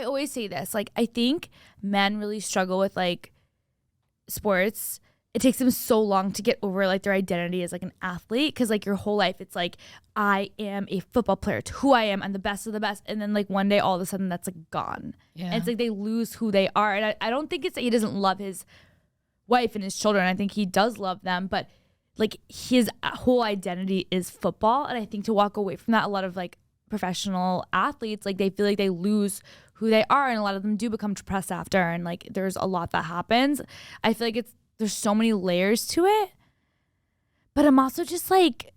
always say this. Like, I think men really struggle with like sports. It takes them so long to get over like their identity as like an athlete, because like your whole life it's like, I am a football player. It's who I am. I'm the best of the best. And then like one day all of a sudden that's like gone. Yeah. And it's like they lose who they are. And I don't think it's that he doesn't love his wife and his children. I think he does love them, but like his whole identity is football. And I think to walk away from that, a lot of like professional athletes, like they feel like they lose who they are, and a lot of them do become depressed after, and like there's a lot that happens. I feel like there's so many layers to it, but I'm also just like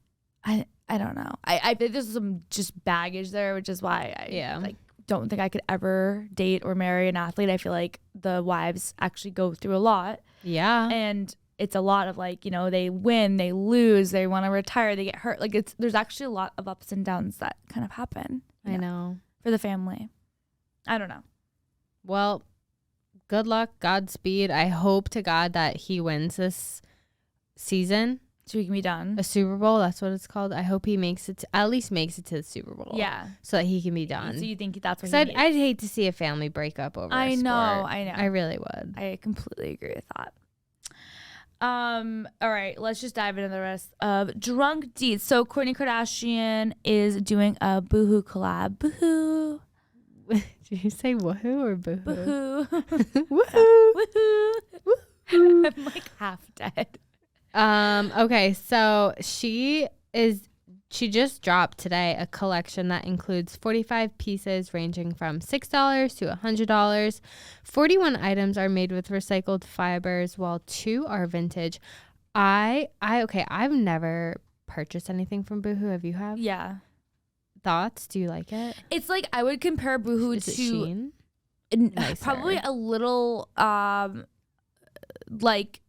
I don't know. I think there's some just baggage there, which is why I like don't think I could ever date or marry an athlete. I feel like the wives actually go through a lot. Yeah. And it's a lot of like, you know, they win, they lose, they want to retire, they get hurt. Like there's actually a lot of ups and downs that kind of happen. I know. For the family. I don't know. Well, good luck, Godspeed. I hope to God that he wins this season. So he can be done. A Super Bowl, that's what it's called. I hope he at least makes it to the Super Bowl. Yeah. So that he can be done. So you think that's what he needs? I'd hate to see a family break up over a sport. I know. I really would. I completely agree with that. All right, let's just dive into the rest of drunk deeds. So Kourtney Kardashian is doing a Boohoo collab. Boohoo. Did you say woohoo or boohoo? Boohoo. Woohoo. Woohoo. I'm like half dead. Okay, so she just dropped today a collection that includes 45 pieces ranging from $6 to $100. 41 items are made with recycled fibers, while 2 are vintage. I've never purchased anything from Boohoo. Have you? Yeah. Thoughts? Do you like it? It's like I would compare Boohoo to Shein? Probably a little like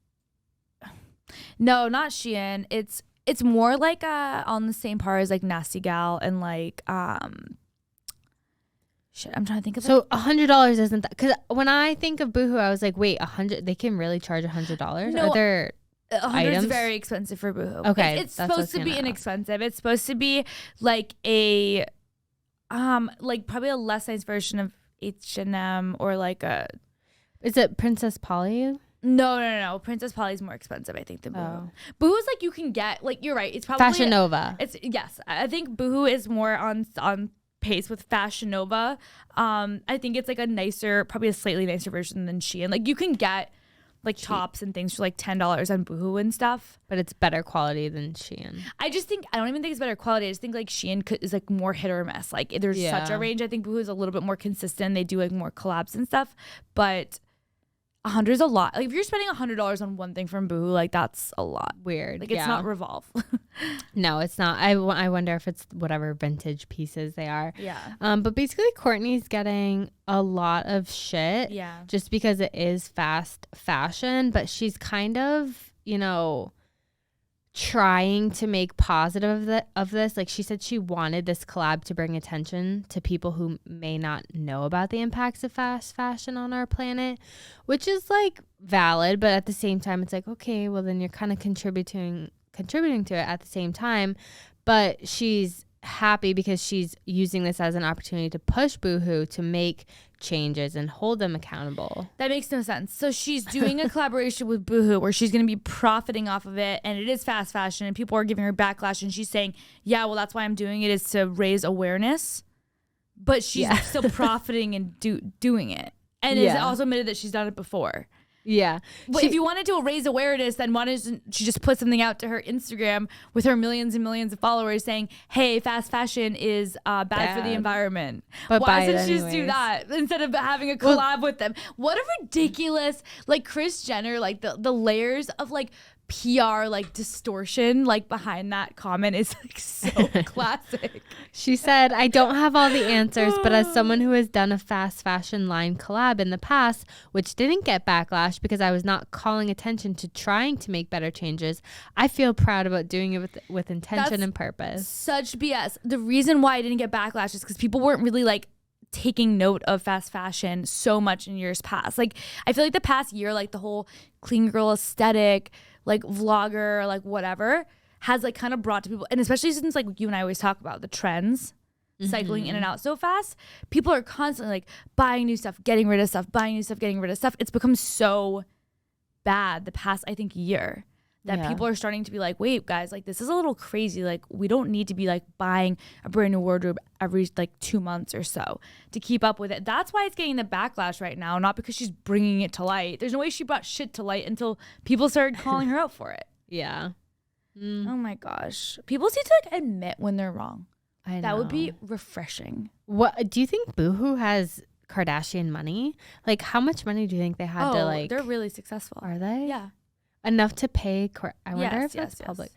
no, not Shein. It's more like on the same par as like Nasty Gal and like shit. I'm trying to think of so $100 isn't that, because when I think of Boohoo I was like, wait, $100? They can really charge $100? No, are there 100 is very expensive for Boohoo. Okay, it's supposed to be inexpensive. It's supposed to be like a like probably a less nice version of H&M or like a. Is it Princess Polly? No. Princess Polly's more expensive, I think, than Boohoo. Oh. Boohoo's like you can get like you're right. It's probably Fashion Nova. Yes. I think Boohoo is more on pace with Fashion Nova. I think it's like probably a slightly nicer version than Shein. Like you can get like tops and things for like $10 on Boohoo and stuff, but it's better quality than Shein. I don't even think it's better quality. I just think like Shein is like more hit or miss. Like there's such a range. I think Boohoo is a little bit more consistent. They do like more collabs and stuff, but 100 is a lot. Like if you're spending $100 on one thing from Boohoo, like that's a lot. Weird. Like it's not Revolve. No, it's not. I wonder if it's whatever vintage pieces they are. Yeah. But basically Kourtney's getting a lot of shit. Yeah. Just because it is fast fashion, but she's kind of, you know, trying to make positive of this. Like she said she wanted this collab to bring attention to people who may not know about the impacts of fast fashion on our planet, which is like valid, but at the same time it's like, okay, well then you're kind of contributing to it at the same time. But she's happy because she's using this as an opportunity to push Boohoo to make changes and hold them accountable. That makes no sense. So she's doing a collaboration with Boohoo where she's going to be profiting off of it, and it is fast fashion and people are giving her backlash, and she's saying, yeah, well that's why I'm doing it, is to raise awareness, but she's still profiting and doing it, and is also admitted that she's done it before. Yeah. But if you wanted to raise awareness, then why doesn't she just put something out to her Instagram with her millions and millions of followers saying, hey, fast fashion is bad for the environment? But why doesn't she just do that instead of having a collab with them? What a ridiculous, like Kris Jenner, like the layers of like PR like distortion like behind that comment is like so classic. She said, I don't have all the answers, but as someone who has done a fast fashion line collab in the past, which didn't get backlash because I was not calling attention to trying to make better changes, I feel proud about doing it with intention and purpose. Such BS. The reason why I didn't get backlash is because people weren't really like taking note of fast fashion so much in years past. Like I feel like the past year, like the whole clean girl aesthetic, like vlogger, like whatever, has like kind of brought to people, and especially since like you and I always talk about the trends, cycling in and out so fast. People are constantly like buying new stuff, getting rid of stuff, buying new stuff, getting rid of stuff. It's become so bad the past, I think, year that people are starting to be like, wait, guys, like this is a little crazy. Like we don't need to be like buying a brand new wardrobe every like 2 months or so to keep up with it. That's why it's getting the backlash right now, not because she's bringing it to light. There's no way she brought shit to light until people started calling her out for it. Yeah. Oh my gosh. People need to like admit when they're wrong. I know. That would be refreshing. What do you think Boohoo has Kardashian money? Like how much money do you think they had to like? They're really successful. Are they? Yeah. Enough to pay. I wonder if yes, that's public.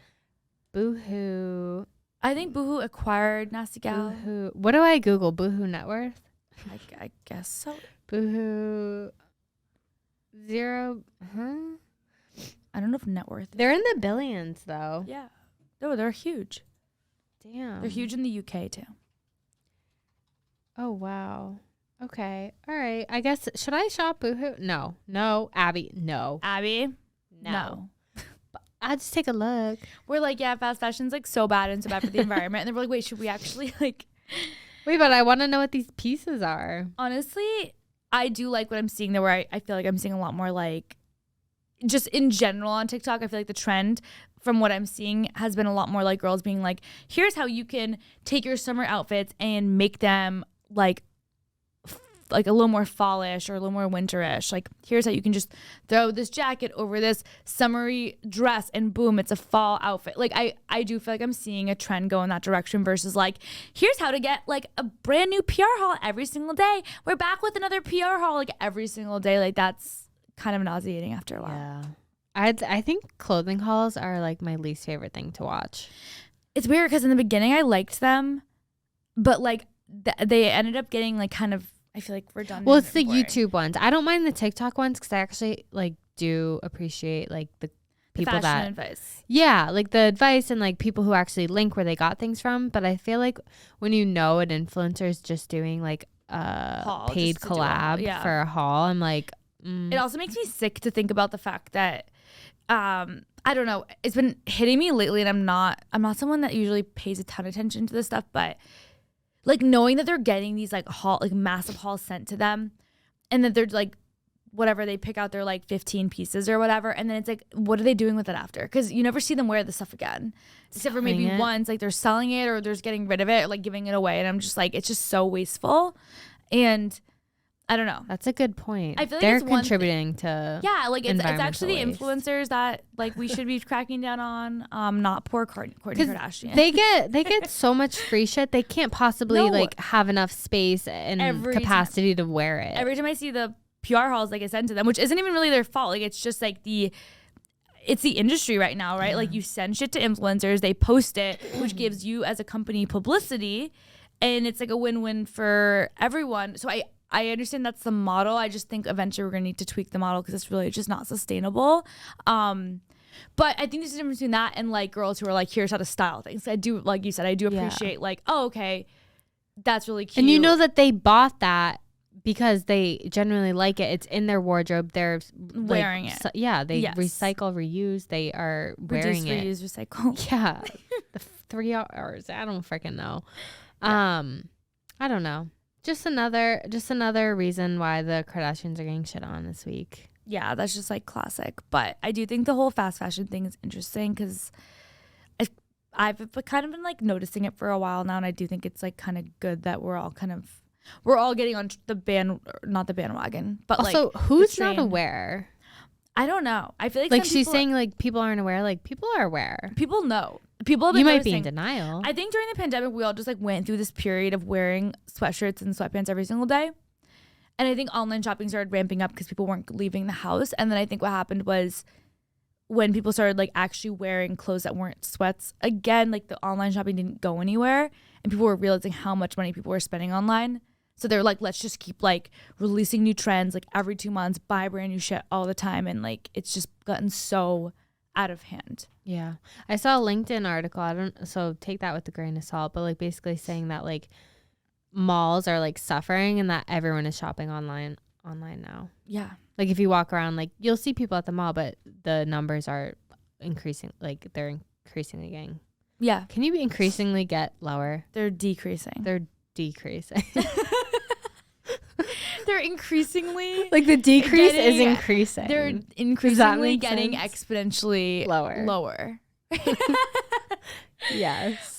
Boohoo. I think Boohoo acquired Nasty Gal. Boohoo. What do I Google? Boohoo net worth? I guess so. Boohoo. Zero. Huh? I don't know if net worth. They're in the billions though. Yeah. No, they're huge. Damn. They're huge in the UK too. Oh wow. Okay. All right. I guess should I shop Boohoo? No. No. Abby. No. Abby. No. I'll just take a look. We're like, yeah, fast fashion's like so bad and so bad for the environment. And then we're like, wait, should we actually like? Wait, but I want to know what these pieces are. Honestly, I do like what I'm seeing there, where I feel like I'm seeing a lot more like, just in general on TikTok, I feel like the trend from what I'm seeing has been a lot more like girls being like, here's how you can take your summer outfits and make them like a little more fallish or a little more winterish. Like here's how you can just throw this jacket over this summery dress and boom, it's a fall outfit. Like I do feel like I'm seeing a trend go in that direction versus like, here's how to get like a brand new PR haul every single day. We're back with another PR haul like every single day. Like that's kind of nauseating after a while. Yeah. I think clothing hauls are like my least favorite thing to watch. It's weird because in the beginning I liked them, but like they ended up getting like kind of, I feel like redundant. Well, it's the YouTube ones. I don't mind the TikTok ones because I actually like do appreciate like the people that advice. Yeah, like the advice and like people who actually link where they got things from. But I feel like when you know an influencer is just doing like a paid collab for a haul, I'm like, It also makes me sick to think about the fact that I don't know, it's been hitting me lately, and I'm not someone that usually pays a ton of attention to this stuff, but like knowing that they're getting these like massive hauls sent to them, and that they're like whatever, they pick out their like 15 pieces or whatever, and then it's like, what are they doing with it after? Because you never see them wear the stuff again, except for maybe once, like they're selling it or they're just getting rid of it or like giving it away, and I'm just like, it's just so wasteful. And I don't know. That's a good point. I feel like they're it's contributing to like it's actually the waste. Influencers that like we should be cracking down on, not poor Kourtney Kardashian. They get so much free shit. They can't possibly like have enough space and capacity to wear it. Every time I see the PR hauls like I send to them, which isn't even really their fault. Like it's just like it's the industry right now, right? Yeah. Like you send shit to influencers, they post it, which gives you as a company publicity, and it's like a win-win for everyone. So I understand that's the model. I just think eventually we're going to need to tweak the model because it's really just not sustainable. But I think there's a difference between that and like girls who are like, here's how to style things. I do, like you said, I do appreciate like, oh, okay, that's really cute. And you know that they bought that because they genuinely like it. It's in their wardrobe. They're wearing it. Yeah, they recycle, reuse. They are wearing it. Reduce, reuse, recycle. Yeah, the 3 hours. I don't freaking know. I don't know. Just another reason why the Kardashians are getting shit on this week. Yeah, that's just like classic. But I do think the whole fast fashion thing is interesting because I've kind of been like noticing it for a while now, and I do think it's like kind of good that we're all getting on the not the bandwagon, but also like who's not aware? I don't know. I feel like she's saying like people aren't aware. Like people are aware. People know. People have been You might be in denial. I think during the pandemic, we all just like went through this period of wearing sweatshirts and sweatpants every single day. And I think online shopping started ramping up because people weren't leaving the house. And then I think what happened was when people started like actually wearing clothes that weren't sweats, again, like the online shopping didn't go anywhere. And people were realizing how much money people were spending online. So they're like, let's just keep like releasing new trends like every 2 months, buy brand new shit all the time. And like it's just gotten so out of hand. Yeah. I saw a LinkedIn article. So take that with a grain of salt, but like basically saying that like malls are like suffering and that everyone is shopping online now. Yeah. Like if you walk around, like you'll see people at the mall, but the numbers are increasing. Like they're increasingly getting. Yeah. Can you increasingly get lower? They're decreasing. They're decreasing. They're increasingly Like the decrease is increasing. They're increasingly make getting sense? exponentially Lower. lower. Yes.